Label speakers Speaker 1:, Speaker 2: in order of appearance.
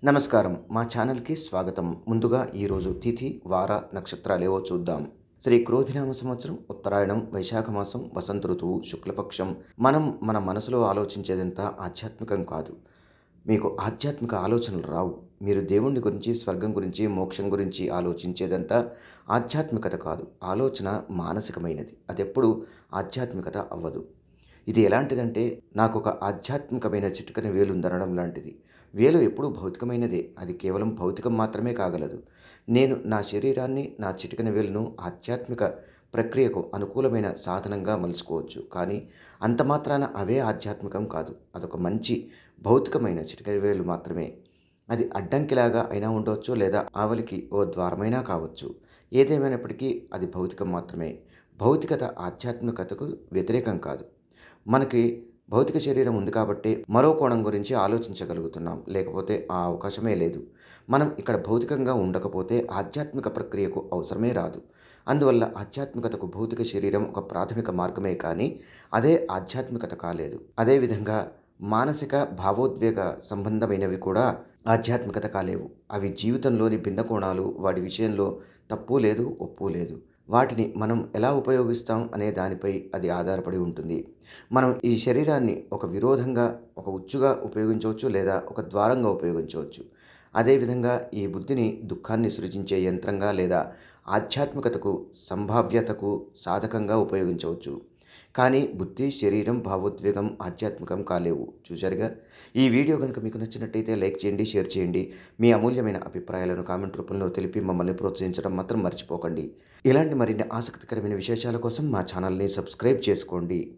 Speaker 1: నమస్కారం. మా ఛానల్‌కి స్వాగతం. ముందుగా ఈరోజు తిథి, వార, నక్షత్రాలేవో చూద్దాం. శ్రీ క్రోధినామ సంవత్సరం, ఉత్తరాయణం, వైశాఖ మాసం, వసంత ఋతువు, శుక్లపక్షం. మనం మన మనసులో ఆలోచించేదంతా ఆధ్యాత్మికం కాదు. మీకు ఆధ్యాత్మిక ఆలోచనలు రావు. మీరు దేవుని గురించి, స్వర్గం గురించి, మోక్షం గురించి ఆలోచించేదంతా ఆధ్యాత్మికత కాదు. ఆలోచన మానసికమైనది. అదెప్పుడు ఆధ్యాత్మికత అవ్వదు. ఇది ఎలాంటిదంటే నాకొక ఆధ్యాత్మికమైన చిటికెన వేలుందనడం లాంటిది. వేలు ఎప్పుడూ భౌతికమైనదే. అది కేవలం భౌతికం మాత్రమే కాగలదు. నేను నా శరీరాన్ని, నా చిటికెన వేలును ఆధ్యాత్మిక ప్రక్రియకు అనుకూలమైన సాధనంగా మలుచుకోవచ్చు. కానీ అంత మాత్రాన అవే ఆధ్యాత్మికం కాదు. అదొక మంచి భౌతికమైన చిటికెన వేలు మాత్రమే. అది అడ్డంకిలాగా అయినా ఉండవచ్చు, లేదా ఆవలికి ఓ ద్వారమైనా కావచ్చు. ఏదేమైనప్పటికీ అది భౌతికం మాత్రమే. భౌతికత ఆధ్యాత్మికతకు వ్యతిరేకం కాదు. మనకి భౌతిక శరీరం ఉంది కాబట్టే మరో కోణం గురించి ఆలోచించగలుగుతున్నాం. లేకపోతే ఆ అవకాశమే లేదు. మనం ఇక్కడ భౌతికంగా ఉండకపోతే ఆధ్యాత్మిక ప్రక్రియకు అవసరమే రాదు. అందువల్ల ఆధ్యాత్మికతకు భౌతిక శరీరం ఒక ప్రాథమిక మార్గమే కానీ అదే ఆధ్యాత్మికత కాలేదు. అదేవిధంగా మానసిక, భావోద్వేగ సంబంధమైనవి కూడా ఆధ్యాత్మికత కాలేవు. అవి జీవితంలోని భిన్న కోణాలు. వాటి విషయంలో తప్పు లేదు, ఒప్పు లేదు. వాటిని మనం ఎలా ఉపయోగిస్తాం అనే దానిపై అది ఆధారపడి ఉంటుంది. మనం ఈ శరీరాన్ని ఒక విరోధంగా, ఒక ఉచ్చుగా ఉపయోగించవచ్చు, లేదా ఒక ద్వారంగా ఉపయోగించవచ్చు. అదేవిధంగా ఈ బుద్ధిని దుఃఖాన్ని సృజించే యంత్రంగా, లేదా ఆధ్యాత్మికతకు, సంభావ్యతకు సాధకంగా ఉపయోగించవచ్చు. కానీ బుద్ధి, శరీరం, భావోద్వేగం ఆధ్యాత్మికం కాలేవు. చూశారుగా. ఈ వీడియో కనుక మీకు నచ్చినట్టయితే లైక్ చేయండి, షేర్ చేయండి. మీ అమూల్యమైన అభిప్రాయాలను కామెంట్ రూపంలో తెలిపి మమ్మల్ని ప్రోత్సహించడం మాత్రం మర్చిపోకండి. ఇలాంటి మరిన్ని ఆసక్తికరమైన విశేషాల కోసం మా ఛానల్ని సబ్స్క్రైబ్ చేసుకోండి.